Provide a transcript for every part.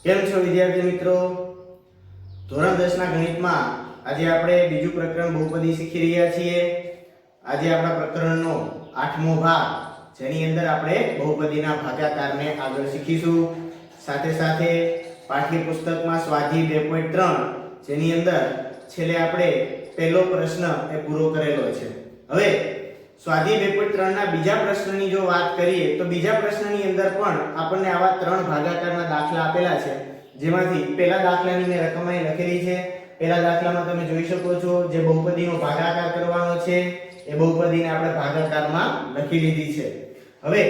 કેમ છો વિદ્યાર્થી મિત્રો? ધોરણ 10 ના ગણિતમાં આજે આપણે બીજું પ્રકરણ બહુપદી શીખી રહ્યા છીએ. આજે આપણા પ્રકરણનો 8મો ભાગ જેની અંદર આપણે બહુપદીના ભાગાકારને આગળ શીખીશું. સાથે સાથે પાઠ્યપુસ્તકમાં સ્વાધ્યાય 2.3 જેની અંદર છેલ્લે આપણે પહેલો પ્રશ્ન એ પૂરો કરેલો છે. હવે સ્વાધ્યાય 2.3 ના બીજા પ્રશ્નની જો વાત કરીએ તો બીજા પ્રશ્નની અંદર પણ આપણને આવા 3 ભાગાકારના દાખલા આપેલા છે, જેમાંથી પહેલા દાખલાની મેં રકમ અહીં લખેલી છે. પહેલા દાખલામાં તમે જોઈ શકો છો જે બહુપદીનો ભાગાકાર કરવાનો છે એ બહુપદીને આપણે ભાગાકારમાં લખી લીધી છે. હવે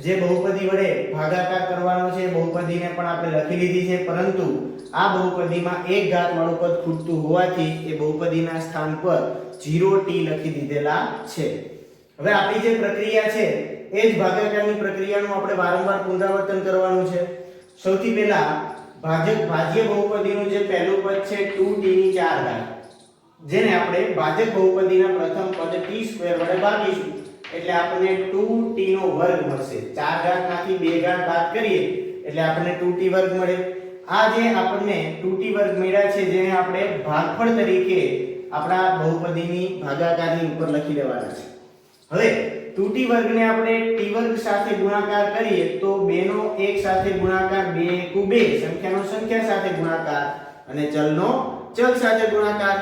જે બહુપદી વડે ભાગાકાર કરવાનો છે બહુપદીને પણ આપણે લખી લીધી છે, પરંતુ આ બહુપદીમાં એક ઘાત વાળું પદ ખૂટતું હોવાથી એ બહુપદીના સ્થાન પર 0t લખી દીધેલા છે. હવે આપણી જે પ્રક્રિયા છે એ જ ભાગાકારની પ્રક્રિયાનું આપણે વારંવાર પુનરાવર્તન કરવાનું છે. સૌથી પહેલા ભાજ્ય બહુપદીનું જે પહેલું પદ છે 2t ની 4 ઘાત, જેને આપણે ભાજક બહુપદીના પ્રથમ પદ t² વડે ભાગીશું એટલે આપણને 2t નો વર્ગ મળશે. 4 ઘાતમાંથી 2 ઘાત બાદ કરીએ એટલે આપણને 2t વર્ગ મળે. આ જે આપણને 2t વર્ગ મળ્યા છે જેને આપણે ભાગફળ તરીકે આપણા બહુપદીની ભાગાકારની ઉપર લખી લેવાના છે. હવે 2t વર્ગને આપણે t વર્ગ સાથે ગુણાકાર કરીએ તો 2 નો 1 સાથે ગુણાકાર 2 * 2 સંખ્યાનો સંખ્યા સાથે ગુણાકાર અને ચલનો ચલ સાથે ગુણાકાર.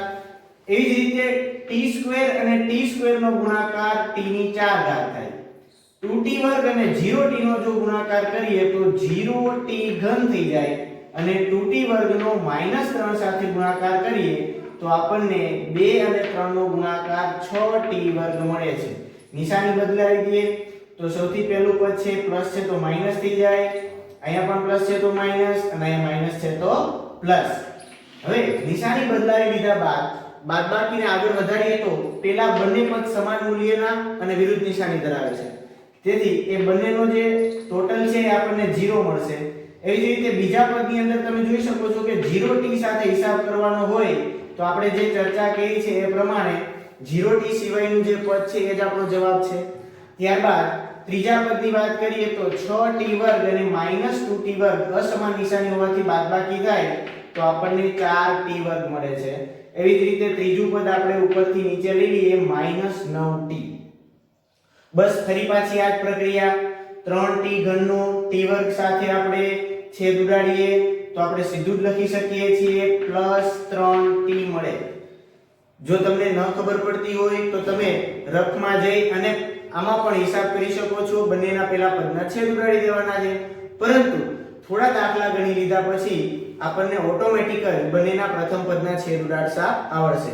એવી જ રીતે t² અને t² નો ગુણાકાર t ની 4 ઘાત થાય. 2t વર્ગ અને 0t નો જો ગુણાકાર કરીએ તો 0t ઘન થઈ જાય અને 2t વર્ગનો -3 સાથે ગુણાકાર કરીએ તો આપણને 2 અને 3 નો ગુણાકાર 6t વર્ગ મળે છે. નિશાની બદલાવી દઈએ તો સૌથી પહેલું પદ છે પ્લસ છે તો માઈનસ થઈ જાય, અહીંયા પણ પ્લસ છે તો માઈનસ અને અહીંયા માઈનસ છે તો પ્લસ. હવે નિશાની બદલાવી લીધા બાદ બાદબાકીને આગળ વધારીએ તો પેલા બંને પદ સમાન મૂલ્યના અને વિરુદ્ધ નિશાની ધરાવે છે, તેથી એ બંનેનો જે ટોટલ છે એ આપણને 0 મળશે. એવી જ રીતે બીજા પદની અંદર તમે જોઈ શકો છો કે 0t સાથે હિસાબ કરવાનો હોય તો આપણે જે ચર્ચા કરી છે એ પ્રમાણે 0t સિવાયનું જે પદ છે એ જ આપણો જવાબ છે. ત્યારબાદ ત્રીજા પદની વાત કરીએ તો 6t વર્ગ અને -2t વર્ગ અસમાન નિશાની હોવાથી બાદબાકી થાય તો આપણને 4t વર્ગ મળે છે. એવી જ રીતે ત્રીજું પદ આપણે ઉપરથી નીચે લઈ લઈએ -9t. બસ ફરી પાછી આ જ પ્રક્રિયા 3t ઘનનો t વર્ગ સાથે આપણે છેદ ઉડાડીએ તો આપણે સીધું જ લખી શકીએ છીએ +3t મળે. જો તમને ન ખબર પડતી હોય તો તમે રફમાં જઈ અને આમાં પણ હિસાબ કરી શકો છો. બંનેના પહેલા પદના છેદ ઉડાડી દેવાના છે, પરંતુ થોડા દાખલા ગણી લીધા પછી આપણને ઓટોમેટિક જ બંનેના પ્રથમ પદના છેદ ઉડાડતા આવડશે.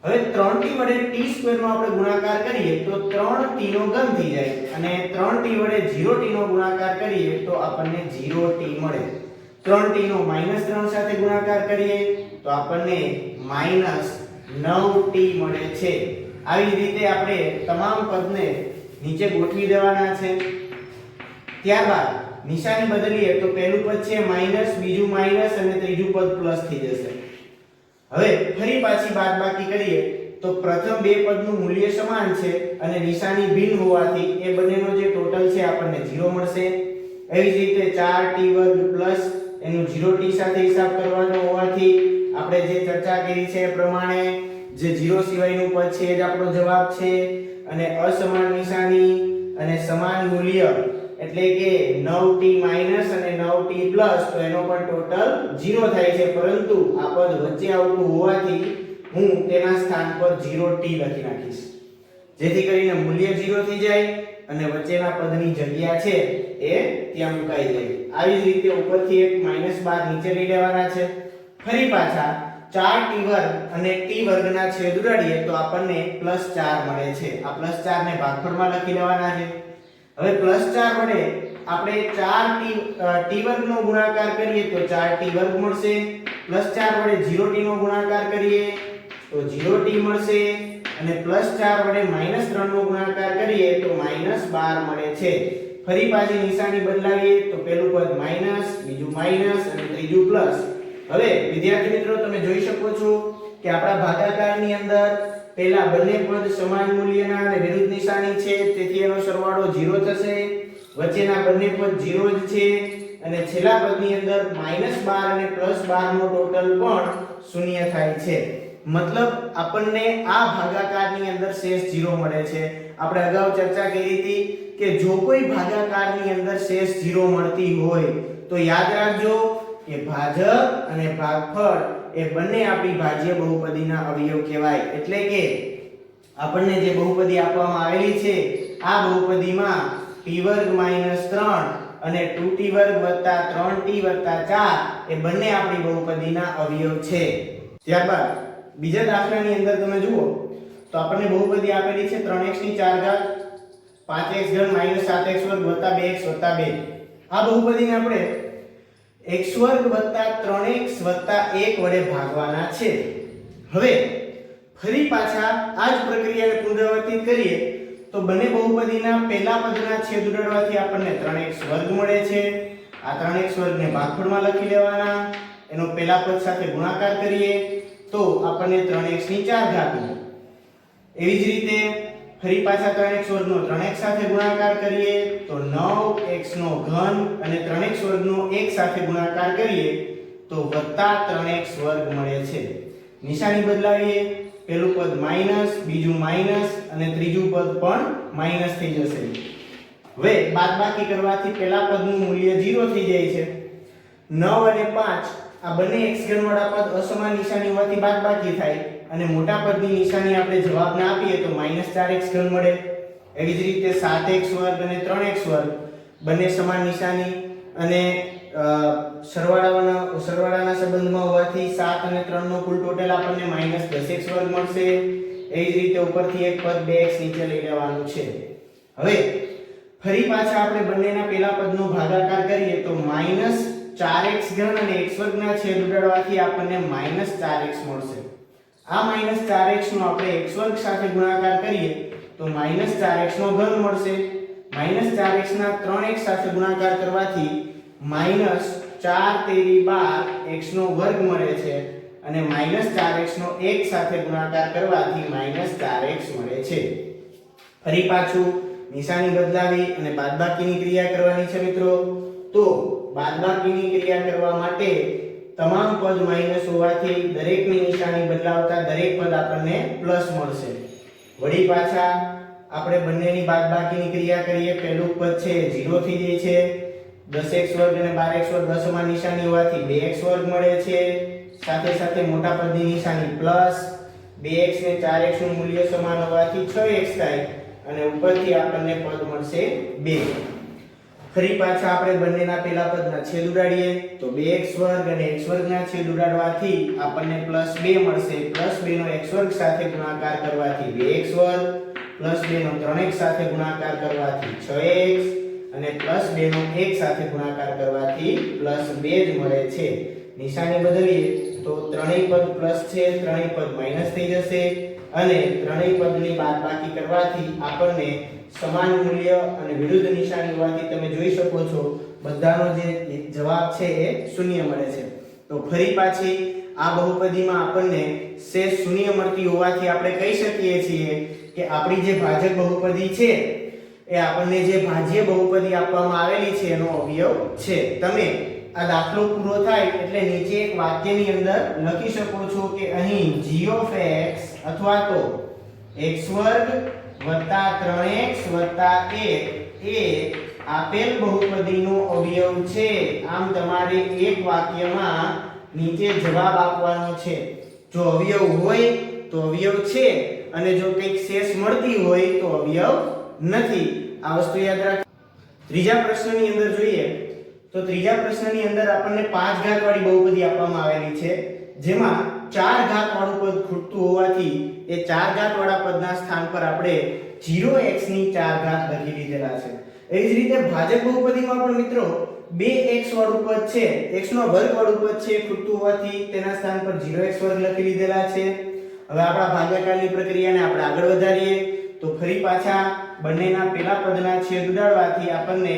હવે 3t વડે t² નો આપણે ગુણાકાર કરીએ તો 3t નો ઘન થઈ જાય અને 3t વડે 0t નો ગુણાકાર કરીએ તો આપણને 0t મળે. 3t નો -3 સાથે ગુણાકાર કરીએ તો આપણને -9t મળે છે. આવી રીતે આપણે તમામ પદને નીચે ગોઠવી દેવાના છે. ત્યારબાદ નિશાની બદલીએ તો પહેલું પદ છે માઈનસ, બીજું માઈનસ અને ત્રીજું પદ પ્લસ થઈ જશે. હવે ફરી પાછી બાદબાકી કરીએ તો પ્રથમ બે પદનું મૂલ્ય સમાન છે અને નિશાની ભિન્ન હોવાથી એ બંનેનો જે ટોટલ છે આપણને 0 મળશે. એવી જ રીતે 4t વર્ગ પ્લસ એનું 0t સાથે હિસાબ કરવાનો હોવાથી આપણે જે ચર્ચા કરી છે એ પ્રમાણે જે 0 સિવાયનું પદ છે એ જ આપણો જવાબ છે. અને અસમાન નિશાની અને સમાન મૂલ્ય એટલે કે 9t માઈનસ અને 9t પ્લસ તો એનો પણ ટોટલ 0 થાય છે, પરંતુ આ પદ વચ્ચે આવતું હોવાથી હું તેના સ્થાન પર 0t લખી નાખીશ, જેથી કરીને મૂલ્ય 0 થઈ જાય અને વચ્ચેના પદની જગ્યા છે એ ત્યાં મુકાઈ જાય. આવી જ રીતે ઉપરથી એક -12 નીચે લઈ લેવાના છે. ફરી પાછા 4t વર્ગ અને t વર્ગના છેદ ઉડાડીએ તો આપણને +4 મળે છે. આ +4 ને ભાગફળમાં લખી લેવાના છે. હવે +4 વડે આપણે 4t વર્ગનો ગુણાકાર કરીએ તો 4t વર્ગ મળશે. +4 વડે 0t નો ગુણાકાર કરીએ તો 0t મળશે અને +4 વડે -3 નો ગુણાકાર કરીએ તો -12 મળે છે. ફરી પાછી નિશાની બદલાવીએ તો પહેલું પદ માઈનસ, બીજું માઈનસ અને ત્રીજું પ્લસ. હવે વિદ્યાર્થી મિત્રો તમે જોઈ શકો છો કે આપણા ભાગાકારની અંદર પહેલા બંને પદ સમાન મૂલ્યના અને વિરુદ્ધ નિશાની છે, તેથી એનો સરવાળો 0 થશે. વચ્ચેના બંને પદ 0 જ છે અને છેલ્લા પદની અંદર -12 અને +12 નો ટોટલ પણ શૂન્ય થાય છે. મતલબ આપણને આ ભાગાકારની અંદર શેષ 0 મળે છે. આપણે અગાઉ ચર્ચા કરી હતી કે જો કોઈ ભાગાકારની અંદર શેષ 0 મળતી હોય તો યાદ રાખજો કે ભાજક અને ભાગફળ એ બંને આપણી ભાજ્ય બહુપદીના અવયવ કહેવાય. એટલે કે આપણને જે બહુપદી આપવામાં આવેલી છે આ બહુપદીમાં t2 - 3 અને 2t2 + 3t + 4 એ બંને આપણી બહુપદીના અવયવ છે. ત્યારબાદ બીજા દાખલાની અંદર તમે જુઓ તો આપણને બહુપદી આપેલી છે 3x ની 4 ઘાત 5x3 - 7x2 + 2x + 2. આ બહુપદીને આપણે x2 + 3x + 1 વડે ભાગવાના છે. હવે ફરી પાછા આ જ પ્રક્રિયાને પુનરાવર્તિત કરીએ તો બંને બહુપદીના પહેલા પદના છેદ ઉડાડવાથી આપણને 3x2 મળે છે. આ 3x2 ને ભાગફળમાં લખી લેવાના, એનો પહેલા પદ સાથે ગુણાકાર કરીએ તો આપણને 3x ની 4 ઘાત મળે. એવી જ રીતે ફરી પાછા 3x2 નો 3x સાથે ગુણાકાર કરીએ તો 9x નો ઘન અને 3x2 નો 1 સાથે ગુણાકાર કરીએ તો +3x2 મળે છે. નિશાની બદલાવીએ, પહેલું પદ માઈનસ, બીજું માઈનસ અને ત્રીજું પદ પણ માઈનસ થઈ જશે. હવે બાદબાકી કરવાથી પહેલા પદનું મૂલ્ય 0 થઈ જાય છે. 9 અને 5 આ બંને x ઘન વાળા પદ અસમાન નિશાની હોવાથી બાદબાકી થાય અને મોટા પદની નિશાની આપણે જવાબને આપીએ તો -4x ઘન મળે. એવી જ રીતે 7x2 અને 3x2 બંને સમાન નિશાની અને સરવાળાના સંબંધમાં હોવાથી 7 અને 3 નો કુલ ટોટલ આપણને -10x2 મળશે. એવી જ રીતે ઉપરથી એક પદ 2x નીચે લઈ લેવાનું છે. હવે ફરી પાછા આપણે બંનેના પહેલા પદનો ભાગાકાર કરીએ તો -4x ઘન અને x2 ના છેદ ઉડાડવાથી આપણને -4x મળશે. આ -4x નો આપણે x2 સાથે ગુણાકાર કરીએ તો -4x નો ઘન મળશે. -4x ના 3x સાથે ગુણાકાર કરવાથી -4 તેરી 12 x નો વર્ગ મળે છે અને -4x નો 1 સાથે ગુણાકાર કરવાથી -4x મળે છે. ફરી પાછું નિશાની બદલાવી અને બાદબાકીની ક્રિયા કરવાની છે મિત્રો. તો બાદબાકીની ક્રિયા કરવા માટે તમામ પદ માઈનસ હોવાથી દરેકની નિશાની બદલાવતા દરેક પદ આપણને પ્લસ મળશે. વળી પાછા આપણે બંનેની બાદબાકીની ક્રિયા કરીએ. પહેલું પદ છે 0 થઈ જાય છે. 10x2 અને 12x2 દસમાં નિશાની હોવાથી 2x2 મળે છે. સાથે સાથે મોટા પદની નિશાની પ્લસ 2x ને 4x નું મૂલ્ય સમાન હોવાથી 6x થાય અને ઉપરથી આપણને પદ મળશે 2. ફરી પાછા આપણે બંનેના પહેલા પદના છેદ ઉડાડીએ તો 2x2 અને x2 ના છેદ ઉડાડવાથી આપણને +2 મળશે. +2 નો x2 સાથે ગુણાકાર કરવાથી 2x2 +2 નો 3x સાથે ગુણાકાર કરવાથી 6x અને +2 નો 1 સાથે ગુણાકાર કરવાથી +2 જ મળે છે. નિશાની બદલીએ તો ત્રણેય પદ પ્લસ છે, ત્રણેય પદ માઈનસ થઈ જશે અને ત્રણેય પદની બાદબાકી કરવાથી આપણને સમાન મૂલ્ય અને વિરુદ્ધ નિશાની હોવાથી તમે જોઈ શકો છો બધાનો જે જવાબ છે એ શૂન્ય મળે છે. તો ફરી પાછી આ બહુપદીમાં આપણને શેષ શૂન્ય મળતી હોવાથી આપણે કહી શકીએ છીએ કે આપણી જે ભાજક બહુપદી છે એ આપણને જે ભાજ્ય બહુપદી આપવામાં આવેલી છે એનો અવયવ છે. તમે આ દાખલો પૂરો થાય એટલે નીચે એક વાક્યની અંદર લખી શકો છો કે અહીં g of x અથવા તો x2 3x 1 એ આપેલ બહુપદીનો અવયવ છે. આમ તમારે એક વાક્યમાં નીચે જવાબ આપવાનો છે. જો અવયવ હોય તો અવયવ છે અને જો કંઈક શેષ મળતી હોય તો અવયવ નથી. આ વસ્તુ યાદ રાખ. ત્રીજા પ્રશ્નની અંદર જોઈએ તો ત્રીજા પ્રશ્નની અંદર આપણને 5 ઘાત વાળી બહુપદી આપવામાં આવેલી છે જેમાં 4 ઘાત વાળું પદ ખૂટતું હોવાથી એ 4 ઘાત વાળા પદના સ્થાન પર આપણે 0x ની 4 ઘાત લખી દીધેલા છે. એવી જ રીતે ભાજક બહુપદીમાં પણ મિત્રો 2x વાળું પદ છે, x નો વર્ગ વાળું પદ છે ખૂટતું હોવાથી તેના સ્થાન પર 0x વર્ગ લખી દીધેલા છે. હવે આપણા ભાગાકારની પ્રક્રિયાને આપણે આગળ વધારીએ તો ફરી પાછા બંનેના પહેલા પદના છેદ ઉડાડવાથી આપણને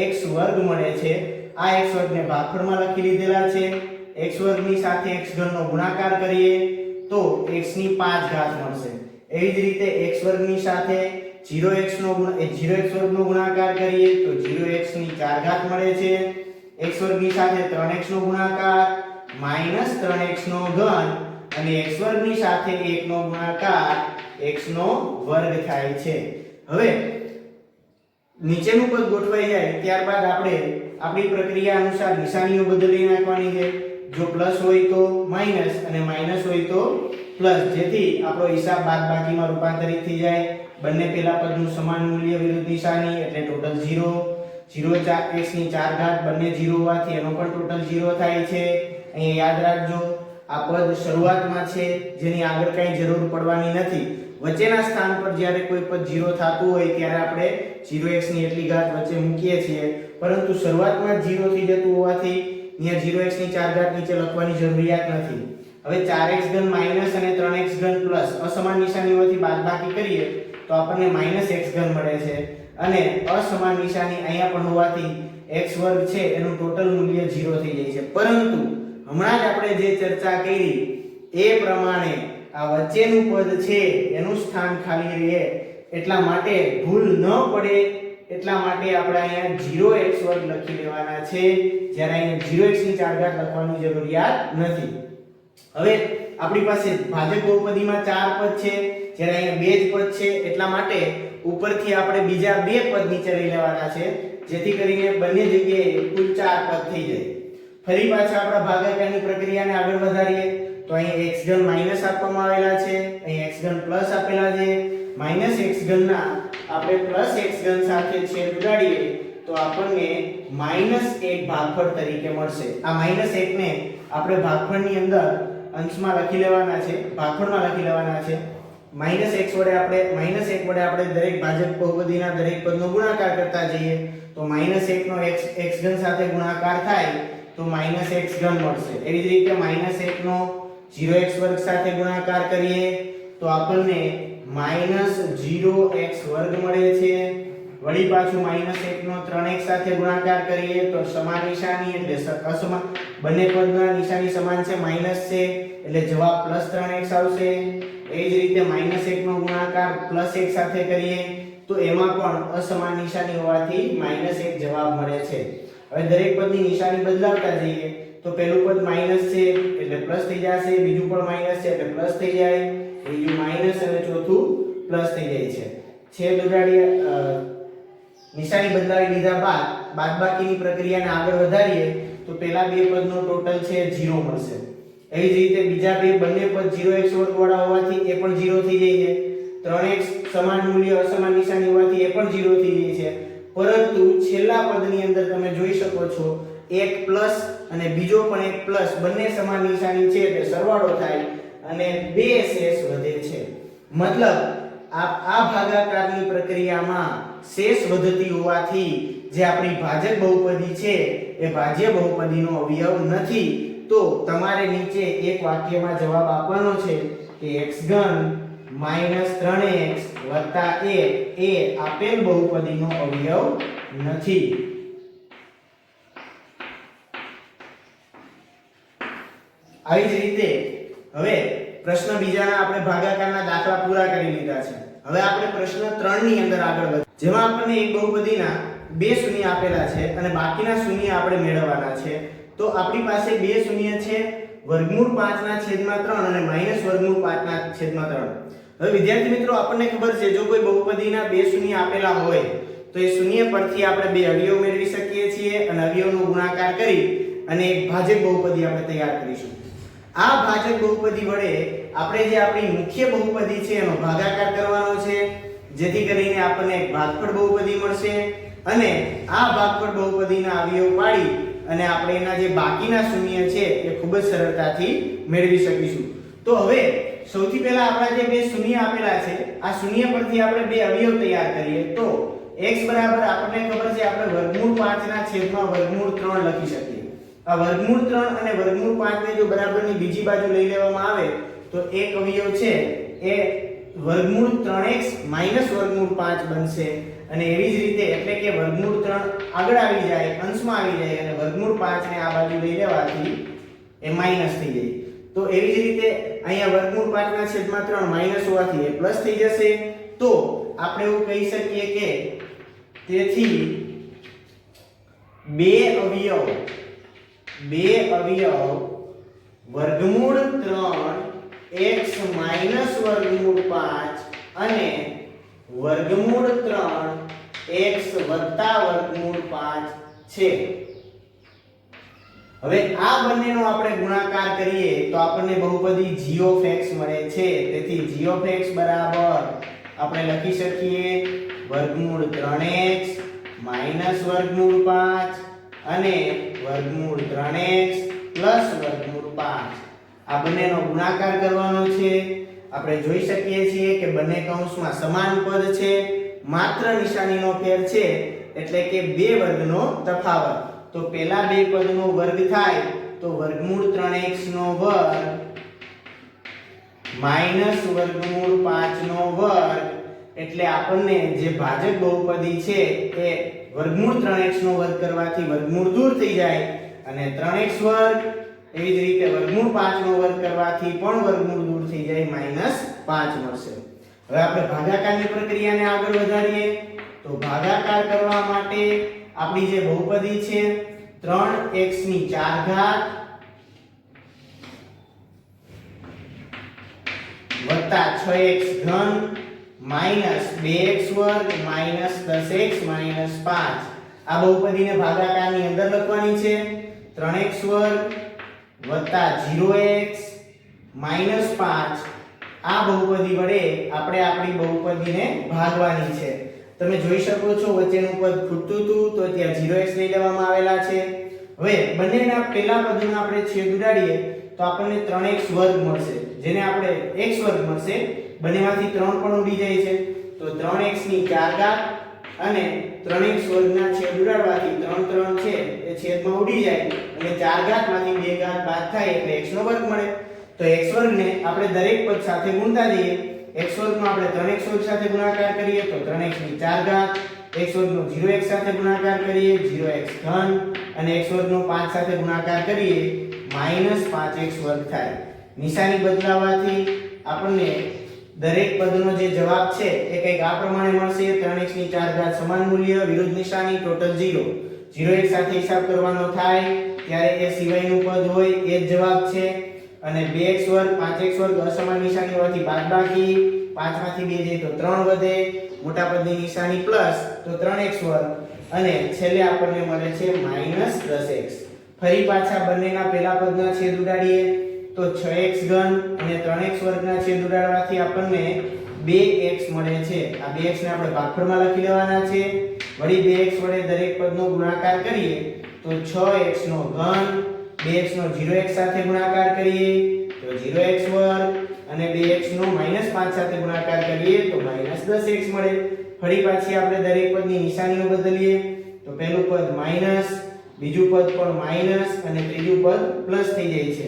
x વર્ગ મળે છે. આ x વર્ગને ભાગફળમાં લખી લીધેલા છે. x વર્ગની સાથે x ઘનનો ગુણાકાર કરીએ તો x ની 5 ઘાત મળશે. એવી જ રીતે x વર્ગની સાથે 0x વર્ગનો ગુણાકાર કરીએ તો 0x ની 4 ઘાત મળે છે. x વર્ગની સાથે 3x નો ગુણાકાર માઈનસ 3x નો ઘન અને x વર્ગની સાથે 1 નો ગુણાકાર x નો વર્ગ થાય છે. હવે નીચેનું પદ ગોઠવાઈ જાય ત્યારબાદ આપણે આપણી પ્રક્રિયા અનુસાર નિશાનીઓ બદલી નાખવાની છે. જો પ્લસ હોય તો માઈનસ અને માઈનસ હોય તો પ્લસ, જેથી આપણો હિસાબ બાદબાકીમાં રૂપાંતરિત થઈ જાય. બંને પેલા પદનું સમાન મૂલ્ય વિરુદ્ધ નિશાની એટલે ટોટલ 0. 0 x ની 4 ઘાત બંને 0 હોવાથી એનો પણ ટોટલ 0 થાય છે. અહીંયા યાદ રાખજો આ પદ શરૂઆતમાં છે જેની આગળ કઈ જરૂર પડવાની નથી. વચ્ચેના સ્થાન પર જ્યારે કોઈ પદ 0 થતું હોય ત્યારે આપણે 0x ની એટલી ઘાત વચ્ચે મૂકીએ છીએ, પરંતુ શરૂઆતમાં 0 થઈ જતું હોવાથી અહીંયા 0x ની 4 ઘાત નીચે લખવાની જરૂરિયાત નથી. હવે 4x ઘન માઈનસ અને 3x ઘન પ્લસ અસમાન નિશાનીઓથી બાદબાકી કરીએ તો આપણને માઈનસ x ઘન મળે છે અને અસમાન નિશાની અહીંયા પણ હોવાથી x વર્ગ છે એનું ટોટલ મૂલ્ય 0 થઈ જાય છે. પરંતુ હમણાં જ આપણે જે ચર્ચા કરી એ પ્રમાણે આ વચ્ચેનું પદ છે એનું સ્થાન ખાલી રહે એટલા માટે ભૂલ ન પડે એટલા માટે આપણે અહીંયા 0x વર્ગ લખી લેવાના છે, જ્યારે અહીંયા 0x ની 4 ઘાત લખવાની જરૂરિયાત નથી. હવે આપણી પાસે ભાજક બહુપદીમાં 4 પદ છે, જ્યારે અહીંયા 2 જ પદ છે એટલા માટે ઉપરથી આપણે બીજા 2 પદ નીચે લઈ લેવાના છે, જેથી કરીને બંને જગ્યાએ કુલ 4 પદ થઈ જાય. ફરી પાછા આપણા ભાગાકારની પ્રક્રિયાને આગળ વધારીએ તો અહીં x ઘન માઈનસ આપવામાં આવેલા છે, અહીં x ઘન પ્લસ આપેલા છે. માઈનસ x ઘન ના આપણે પ્લસ x ઘન સાથે છેદ ઉડાડીએ તો આપણને -1 ભાગફળ તરીકે મળશે. આ -1 ને આપણે ભાગફળની અંદર અંશમાં લખી લેવાના છે, ભાગફળમાં લખી લેવાના છે. -1 વડે આપણે દરેક ભાજક બહુપદીના દરેક પદનો ગુણાકાર કરતા જઈએ તો -1 નો x ઘન સાથે ગુણાકાર થાય તો -x ઘન મળશે. એવી જ રીતે -1 નો 0x વર્ગ સાથે ગુણાકાર કરીએ તો આપણને -0x વર્ગ મળે છે. વળી પાછું -1 નો 3x સાથે ગુણાકાર કરીએ તો સમાન નિશાની એટલે અસમાન, બંને પદના નિશાની સમાન છે, માઈનસ છે એટલે જવાબ +3x આવશે. એ જ રીતે -1 નો ગુણાકાર +1 સાથે કરીએ તો એમાં પણ અસમાન નિશાની હોવાથી -1 જવાબ મળે છે. હવે દરેક પદની નિશાની બદલાવતા જઈએ તો પહેલું પદ માઈનસ છે એટલે પ્લસ થઈ જશે, બીજું પણ માઈનસ છે એટલે પ્લસ થઈ જાય, ત્રીજું માઈનસ અને ચોથું પ્લસ થઈ જાય છે. છેદ ઉડાડીએ નિશાની બદલાવી લીધા બાદ બાદબાકીની પ્રક્રિયાને આગળ વધારીએ તો પહેલા 2 પદનો ટોટલ છે 0 મળશે. એવી જ રીતે બીજા બંને પદ 0x વર્ગ વાળા હોવાથી એ પણ 0 થઈ જાય છે. 3x સમાન મૂલ્ય અસમાન નિશાની હોવાથી એ પણ 0 થઈ જાય છે. પરંતુ છેલ્લા પદની અંદર તમે જોઈ શકો છો એક પ્લસ અને બીજો પણ એક પ્લસ બંને સમાન નિશાની છે એટલે સરવાળો થાય અને 2 શેષ વધે છે. મતલબ આ ભાગાકારની પ્રક્રિયામાં શેષ વધતી હોવાથી જે આપણી ભાજક બહુપદી છે એ ભાજ્ય બહુપદીનો અવયવ નથી. તો તમારે નીચે એક વાક્યમાં જવાબ આપવાનો છે કે x ઘન -3x + 1 એ આપેલ બહુપદીનો અવયવ નથી. આવી જ રીતે હવે પ્રશ્ન બીજાના આપણે ભાગાકારના દાખલા પૂરા કરી લીધા છે. હવે આપણે પ્રશ્ન 3 ની અંદર આગળ વધીએ, જેમાં આપણને એક બહુપદીના 2 શૂન્ય આપેલા છે અને બાકીના શૂન્ય આપણે મેળવવાના છે. તો આપણી પાસે 2 શૂન્ય છે, વર્ગમૂળ 5/3 અને -વર્ગમૂળ 5/3. હવે વિદ્યાર્થી મિત્રો આપણને ખબર છે જો કોઈ બહુપદીના 2 શૂન્ય આપેલા હોય તો એ શૂન્ય પરથી આપણે 2 અવયવ મેળવી શકીએ છીએ અને અવયવનો ગુણાકાર કરી અને એક ભાજક બહુપદી આપણે તૈયાર કરીશું. આ ભાજક બહુપદી વડે આપણે જે આપણી મુખ્ય બહુપદી છે એનો ભાગાકાર કરવાનો છે, જેથી કરીને આપણને એક ભાગફળ બહુપદી મળશે અને આ ભાગફળ બહુપદીના અવયવ પાડી અને આપણે એના જે બાકીના શૂન્ય છે એ ખૂબ જ સરળતાથી મેળવી શકીશું. તો હવે સૌથી પહેલા આપણા જે 2 શૂન્ય આપેલા છે આ શૂન્ય પરથી આપણે 2 અવયવ તૈયાર કરીએ તો x બરાબર આપણને ખબર છે આપણે વર્ગમૂળ 5/√3 લખી શકીએ. આ વર્ગમૂળ 3 અને વર્ગમૂળ 5 ને જો બરાબરની બીજી બાજુ લઈ લેવામાં આવે તો એક અવયવ છે એ વર્ગમૂળ 3x - વર્ગમૂળ 5 બનશે અને એવી જ રીતે એટલે કે વર્ગમૂળ 3 આગળ આવી જાય, અંશમાં આવી જાય અને વર્ગમૂળ 5 ને આ બાજુ લઈ લેવાથી એ માઈનસ થઈ જાય. તો એવી જ રીતે અહીંયા વર્ગમૂળ 5/3 માઈનસ હોવાથી એ પ્લસ થઈ જશે. તો આપણે એવું કહી શકીએ કે તેથી બે અવયવ વર્ગમૂળ 3x માઈનસ વર્ગમૂળ 5 અને વર્ગમૂળ 3x વત્તા વર્ગમૂળ 5 છે. હવે આ બંનેનો આપણે ગુણાકાર કરીએ તો આપણને બહુપદી g of x મળે છે. તેથી g of x બરાબર આપણે લખી શકીએ વર્ગમૂળ 3x માઈનસ વર્ગમૂળ 5 અને વર્ગમૂળ 3x પ્લસ વર્ગમૂળ 5. આ બંનેનો ગુણાકાર કરવાનો છે. આપણે જોઈ શકીએ છીએ કે બંને કૌંસમાં સમાન પદ છે, માત્ર નિશાનીનો ફેર છે, એટલે કે બે વર્ગનો તફાવત. તો પહેલા બે પદનો વર્ગ થાય તો વર્ગમૂળ 3x નો વર્ગ માઈનસ વર્ગમૂળ 5 નો વર્ગ, એટલે આપણને જે ભાજક બહુપદી છે એ વર્ગમૂળ 3x નો વર્ગ કરવાથી વર્ગમૂળ દૂર થઈ જાય અને 3x વર્ગ, એવી જ રીતે વર્ગમૂળ 5 નો વર્ગ કરવાથી પણ વર્ગમૂળ દૂર થઈ જાય, -5 મળશે. હવે આપણે ભાગાકારની પ્રક્રિયાને આગળ વધારીએ તો ભાગાકાર કરવા માટે આપણી જે બહુપદી છે 3x ની 4 ઘાત વત્તા 6x ઘન માઈનસ 2x વર્ગ માઈનસ 10x માઈનસ 5. આ બહુપદીને ભાગાકારની અંદર લખવાની છે. 3x વર્ગ વત્તા 0x માઈનસ 5. આ બહુપદી વડે આપણે આપણી બહુપદીને ભાગવાની છે. તમે જોઈ શકો છો વચ્ચેનું પદ ખૂટતું હતું તો ત્યાં 0x લઈ લેવામાં આવેલા છે. હવે બંનેના પહેલા પદનો આપણે છેદ ઉડાડીએ તો આપણને 3x વર્ગ મળશે, જેને આપણે x વર્ગ મળશે. બંનેમાંથી 3 પણ ઉડી જાય છે તો 3x ની 4 ઘાત અને 3x વર્ગના છેદ ઉડાડવાથી 3 3 છે એ છેદમાં ઉડી જાય અને 4 ઘાતમાંથી 2 ઘાત બાદ થાય એટલે x નો વર્ગ મળે. તો x વર્ગને આપણે દરેક પદ સાથે ગુણતા જઈએ. x વર્ગનો આપણે 3x વર્ગ સાથે ગુણાકાર કરીએ તો 3x ની 4 ઘાત, x વર્ગનો 0x સાથે ગુણાકાર કરીએ 0x ઘન અને x વર્ગનો 5 સાથે ગુણાકાર કરીએ -5x વર્ગ થાય. નિશાની બદલાવાથી આપણને દરેક પદનો જે જવાબ છે એ કંઈક આ પ્રમાણે મળશે. 3x ની 4 ઘાત સમાન મૂલ્ય, વિરુદ્ધ નિશાની, ટોટલ 0. 0x સાથે હિસાબ કરવાનો થાય ત્યારે એ સિવાયનું પદ હોય એ જ જવાબ છે. અને 2x વર્ગ 5x વર્ગ અસમાન નિશાની હોવાથી બાદબાકી, 5 માંથી 2 જાય તો 3 વધે, મોટા પદની નિશાની પ્લસ તો 3x વર્ગ અને છેલ્લે આપણને મળે છે -10x. ફરી પાછા બંનેના પહેલા પદના છેદ ઉડાડીએ તો 6x ઘન અને 3x વર્ગના છેદ ઉડાડવાથી આપણને 2x મળે છે. આ 2x ને આપણે ભાગફળમાં લખી લેવાના છે. વળી 2x વડે દરેક પદનો ગુણાકાર કરીએ તો 6x નો ઘન, 2x નો 0x સાથે ગુણાકાર કરીએ તો 0x વર્ગ અને 2x નો -5 સાથે ગુણાકાર કરીએ તો -10x મળે. ફરી પાછી આપણે દરેક પદની નિશાનીઓ બદલીએ તો પહેલું પદ માઈનસ, બીજું પદ પણ માઈનસ અને ત્રીજું પદ પ્લસ થઈ જાય છે.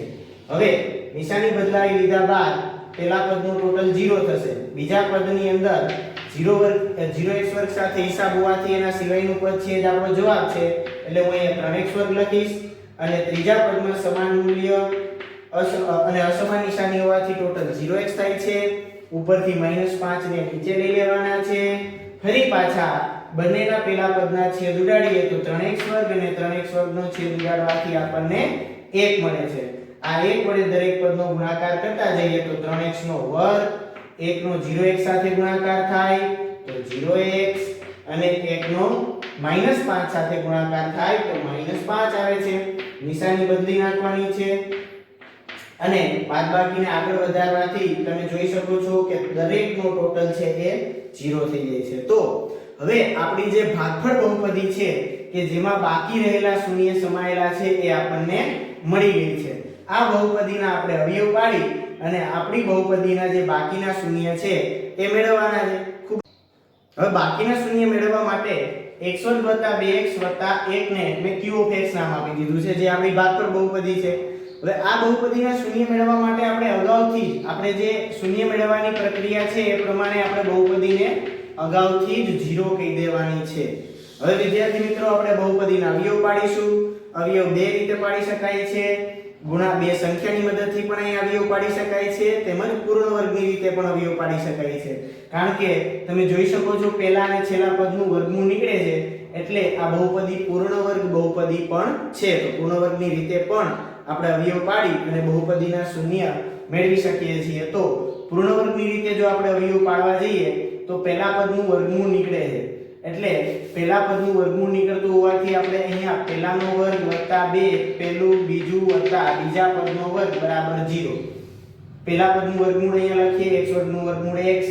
હવે નિશાની બદલાવી લીધા બાદ પહેલા પદનું ટોટલ 0 થશે. બીજા પદની અંદર 0x વર્ગ સાથે હિસાબ હોવાથી એના સિવાયનું પદ છે જ આપણો જવાબ છે, એટલે હું અહીંયા 3x વર્ગ લખીશ. અને ત્રીજા પદમાં સમાન મૂલ્ય અને અસમાન નિશાની હોવાથી ટોટલ 0x થાય છે. ઉપરથી -5 ને નીચે લઈ લેવાના છે. ફરી પાછા બંનેના પહેલા પદના છેદ ઉડાડીએ તો 3x વર્ગ અને 3x વર્ગનો છેદ ઉડાડવાથી આપણને 1 મળે છે. આ 1 વડે દરેક પદનો ગુણાકાર કરતા જઈએ તો 3x નો વર્ગ, 1 નો 0x સાથે ગુણાકાર થાય તો 0x અને 1 નો -5 સાથે ગુણાકાર થાય તો -5 આવે છે. નિશાની બદલી નાખવાની છે અને બાદબાકીને આગળ વધારવાથી તમે જોઈ શકો છો કે દરેકનો ટોટલ છે એ 0 થઈ જાય છે. તો હવે આપણી જે ભાગફળ બહુપદી છે કે જેમાં બાકી રહેલા શૂન્ય સમાયેલા છે એ આપણને મળી ગઈ છે. આ બહુપદીના આપણે અવયવ પાડી અને આપણી બહુપદીના જે બાકીના શૂન્ય છે એ મેળવવાના છે. હવે બાકીના શૂન્ય મેળવવા માટે x1 + 2x + 1 ને મેં q of x નામ આપી દીધું છે, જે આપણી ભાગફળ બહુપદી છે. હવે આ બહુપદીના શૂન્ય મેળવવા માટે આપણે અગાઉથી આપણે જે શૂન્ય મેળવવાની પ્રક્રિયા છે એ પ્રમાણે આપણે બહુપદીને અગાઉથી જ 0 કહી દેવાની છે. હવે વિદ્યાર્થી મિત્રો આપણે બહુપદીના અવયવ પાડીશું. અવયવ બે રીતે પાડી શકાય છે, બે સંખ્યાની મદદથી પણ અહીં અવયવ પાડી શકાય છે, તેમજ પૂર્ણ વર્ગની રીતે પણ અવયવ પાડી શકાય છે. કારણ કે તમે જોઈ શકો છો પહેલા અને છેલ્લા પદનું વર્ગમૂળ નીકળે છે, એટલે આ બહુપદી પૂર્ણ વર્ગ બહુપદી પણ છે. તો પૂર્ણ વર્ગની રીતે પણ આપણે અવયવ પાડી અને બહુપદીના શૂન્ય મેળવી શકીએ છીએ. તો પૂર્ણ વર્ગની રીતે જો આપણે અવયવ પાડવા જઈએ તો પહેલા પદનું વર્ગમૂળ નીકળે છે, એટલે પહેલા પદનું વર્ગમૂળ નીકળતું હોવાથી આપણે અહીંયા પહેલાનો વર્ગ વત્તા 2 પહેલું બીજું વત્તા બીજા પદનો વર્ગ બરાબર 0. પહેલા પદનું વર્ગમૂળ અહીંયા લખીએ, x વર્ગનું વર્ગમૂળ x,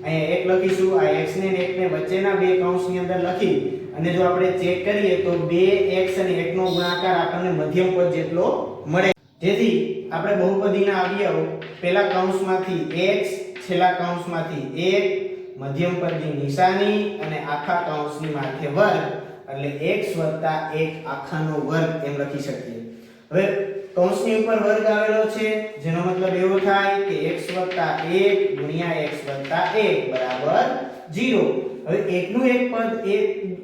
અહીંયા 1 લખીશું. આ x ને 1 ને વચ્ચેના બે કૌંસની અંદર લખી અને જો આપણે ચેક કરીએ તો 2x અને 1 નો ગુણાકાર આપણને મધ્યમ પદ જેટલો મળે. જેથી આપણે બહુપદીના અવયવ પહેલા કૌંસમાંથી x, છેલ્લા કૌંસમાંથી 1, મધ્યમ પદની નિશાની અને આખા કૌંસની માથે વર્ગ, એટલે x + 1 આખાનો વર્ગ એમ લખી શકીએ. હવે કૌંસની ઉપર વર્ગ આવેલો છે, જેનો મતલબ એવો થાય કે x + 1 * x + 1 બરાબર 0. હવે એકનું એક પદ એ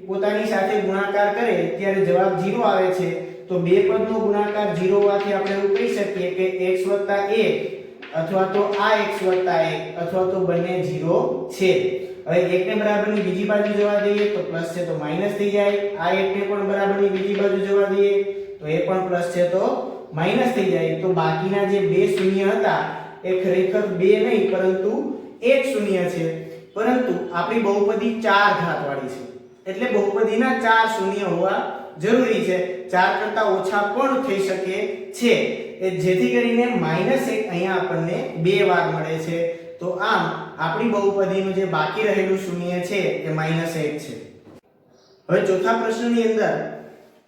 પોતાની સાથે ગુણાકાર કરે ત્યારે જવાબ 0 આવે છે. તો બે પદનો ગુણાકાર 0 હોવાથી આપણે એવું કહી શકીએ કે x + 1 અથવા તો આ x + 1 અથવા તો બંને 0 છે. હવે 1 ને બરાબરની બીજી બાજુ જવા દઈએ તો પ્લસ છે તો માઈનસ થઈ જાય. આ 1 ને પણ બરાબરની બીજી બાજુ જવા દઈએ તો એ પણ પ્લસ છે તો માઈનસ થઈ જાય. તો બાકીના જે બે શૂન્ય હતા એ ખરેખર બે નહીં પરંતુ એક શૂન્ય છે. પરંતુ આપણી બહુપદી 4 ઘાત વાળી છે, એટલે બહુપદીના 4 શૂન્ય હોવા જરૂરી છે. 4 કરતા ઓછા પણ થઈ શકે છે, જેથી કરીને -1 અહીંયા આપણને બે વાર મળે છે. તો આમ આપણી બહુપદીનું જે બાકી રહેલું શૂન્ય છે એ -1 છે. હવે ચોથા પ્રશ્નની અંદર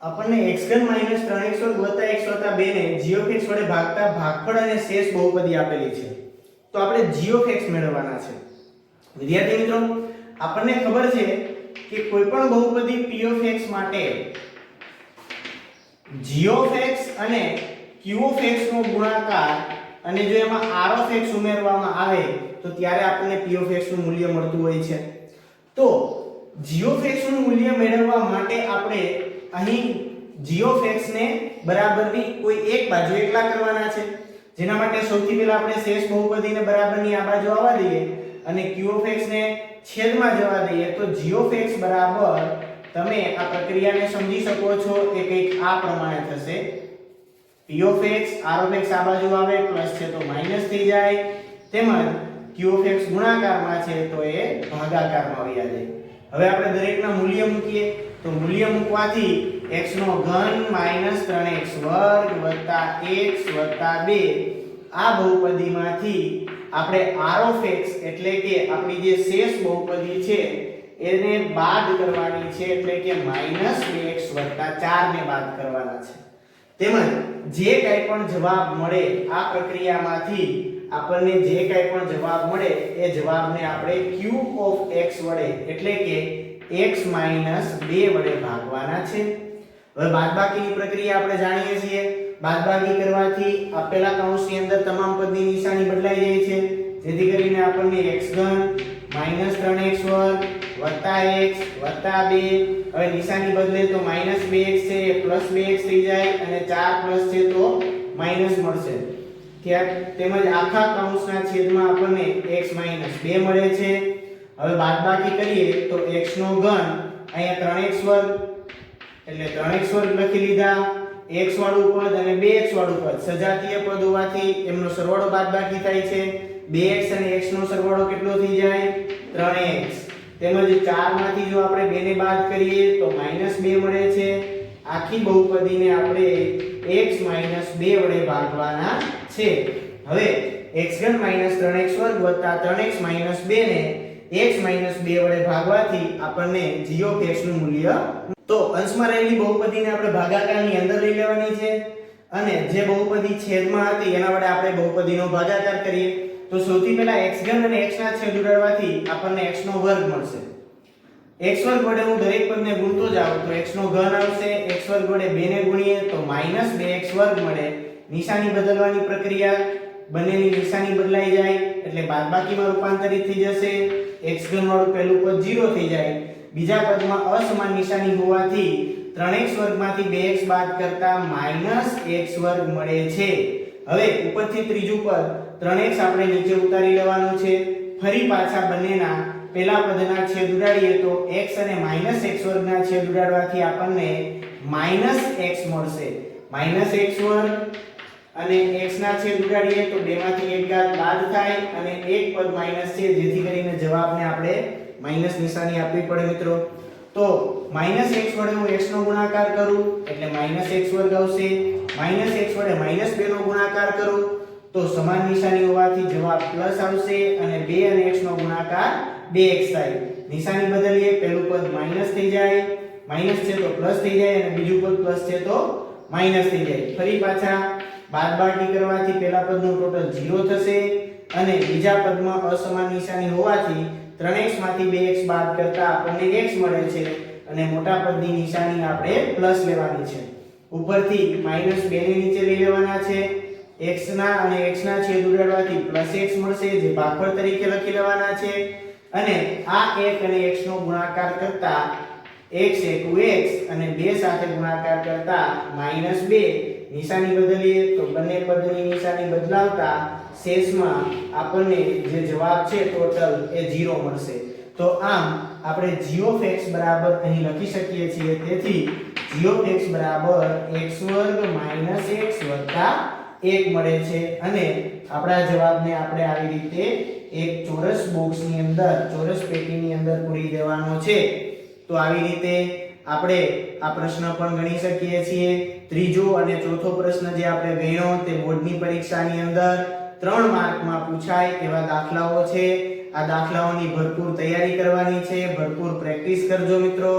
આપણને x3 - 3x2 + x + 2 ને g વડે ભાગતા ભાગફળ અને શેષ બહુપદી આપેલી છે. તો આપણે g મેળવવાના છે. વિદ્યાર્થી મિત્રો, આપણને ખબર છે કે કોઈ પણ બહુપદી p માટે g અને q નો ગુણાકાર અને જો એમાં r ઉમેરવામાં આવે તો ત્યારે આપણને p નું મૂલ્ય મળતું હોય છે. તો g નું મૂલ્ય મેળવવા માટે આપણે અહીં g ને બરાબરની કોઈ એક બાજુ એકલા કરવાના છે, જેના માટે સૌથી પહેલા આપણે શેષ બહુપદીને બરાબરની આ બાજુ આવવા દઈએ અને q ને છેદમાં જવા દઈએ. તો g બરાબર, તમે આ પ્રક્રિયાને સમજી શકો છો કે કંઈક આ પ્રમાણે થશે. p r આ બાજુ આવે પ્લસ છે તો માઈનસ થઈ જાય, તેમજ q ગુણાકારમાં છે તો એ ભાગાકારમાં આવી જાય. હવે આપણે દરેકના મૂલ્ય મૂકીએ તો મૂલ્ય મૂકવાથી x નો ઘન - 3x² + x + 2 આ બહુપદીમાંથી આપણે r એટલે કે આપણી જે શેષ બહુપદી છે એને બાદ કરવાની છે, એટલે કે -2x + 4 ને બાદ કરવાના છે. તેમજ જે કંઈ પણ જવાબ મળે આ પ્રક્રિયામાંથી આપણને જે કંઈ પણ જવાબ મળે એ જવાબને આપણે q વડે એટલે કે x - 2 વડે ભાગવાના છે. હવે બાદબાકીની પ્રક્રિયા આપણે જાણીએ છીએ. બાદબાકી કરવાથી આપેલા કૌંસની અંદર તમામ પદની નિશાની બદલાઈ જાય છે, જેથી કરીને આપણને x3 - 3x² + x + 2, હવે નિશાની બદલે તો -2x છે એ +2x થઈ જાય અને 4 પ્લસ છે તો માઈનસ મળશે. તેમજ આખા કૌંસના છેદમાં આપણને x - 2 મળે છે. હવે બાદબાકી કરીએ તો x નો ઘન અહીંયા 3x² એટલે 3x² લખી લીધા, x વાળું પદ અને 2x વાળું પદ સજાતીય પદ હોવાથી એમનો સરવાળો બાદબાકી થાય છે. 2x અને x નો સરવાળો કેટલો થઈ જાય? 3x. તેમજ 4 માંથી જો આપણે 2 ને બાદ કરીએ તો -2 મળે છે. આખી બહુપદીને આપણે x - 2 વડે ભાગવાના છે. હવે x3 - 3x² + 3x - 2 ને x - 2 વડે ભાગવાથી આપણને g નું મૂલ્ય. તો અંશમાં રહેલી બહુપદીને આપણે ભાગાકારની અંદર લઈ લેવાની છે અને જે બહુપદી છેદમાં હતી એના વડે આપણે બહુપદીનો ભાગાકાર કરીએ. તો સૌથી પહેલા x3 અને x ના છેદ ઉડાડવાથી આપણને x નો વર્ગ મળશે. x2 વડે હું દરેક પદને ગુણતો જાઉં તો x નો ઘન આવશે. x2 વડે 2 ને ગુણીએ તો -2x² મળે. નિશાની બદલવાની પ્રક્રિયા, બંનેની નિશાની બદલાઈ જાય એટલે બાદબાકીમાં રૂપાંતરિત થઈ જશે. x3 વાળું પહેલું પદ 0 થઈ જાય. બીજા પદમાં અસમાન નિશાની હોવાથી 3x વર્ગમાંથી 2x બાદ કરતા -x વર્ગ મળે છે. હવે ઉપરથી ત્રીજું પદ 3x આપણે નીચે ઉતારી લેવાનું છે. ફરી પાછા બંનેના પેલા પદના છેદ ઉડાડીએ તો x અને -x વર્ગના છેદ ઉડાડવાથી આપણને -x મળશે. -x વર્ગ અને x ના છેદ ઉડાડીએ તો 2 માંથી 1 ઘાત બાદ થાય અને એક પદ માઈનસ છે, જેથી કરીને જવાબને આપણે માઈનસ નિશાની આપવી પડે મિત્રો. તો -x વડે હું x નો ગુણાકાર કરું એટલે -x વર્ગ આવશે. -x વડે -2 નો ગુણાકાર કરું તો સમાન નિશાની હોવાથી જવાબ પ્લસ આવશે અને 2 અને x નો ગુણાકાર 2x થાય. નિશાની બદલીએ, પહેલું પદ માઈનસ થઈ જાય, માઈનસ છે તો પ્લસ થઈ જાય અને બીજું પદ પ્લસ છે તો માઈનસ થઈ જાય. ફરી પાછા બાદબાકી કરવાથી પહેલા પદનું ટોટલ 0 થશે અને બીજા પદમાં અસમાન નિશાની હોવાથી 3x માંથી 2x બાદ કરતા આપણને x મળે છે અને મોટા પદની નિશાની આપણે પ્લસ લેવાની છે. ઉપરથી -2 ને નીચે લઈ લેવાના છે. x ના અને x ના છેદ ઉડાડવાથી +x મળશે, જે ભાગફળ તરીકે લખી લેવાના છે અને આ 1 અને x નો ગુણાકાર કરતા x * x અને 2 સાથે ગુણાકાર કરતા -2 નિશાની બદલીએ તો બંને પદની નિશાની બદલાવતા શેષમાં આપણને જે જવાબ છે ટોટલ એ 0 મળશે. તો આમ આપણે g of x બરાબર અહીં લખી શકીએ છીએ. તેથી g of x બરાબર x² - x + 1 મળે છે અને આપણા જવાબને આપણે આવી રીતે એક ચોરસ બોક્સની અંદર, ચોરસ પેટીની અંદર પૂરી દેવાનો છે. તો આવી રીતે આપણે આ પ્રશ્ન પણ ગણી શકીએ છીએ. ત્રીજો અને ચોથો પ્રશ્ન જે આપણે ગણ્યો તે બોર્ડની પરીક્ષાની અંદર 3 માર્કમાં પૂછાય એવા દાખલાઓ છે. આ દાખલાઓની ભરપૂર તૈયારી કરવાની છે. ભરપૂર પ્રેક્ટિસ કરજો મિત્રો.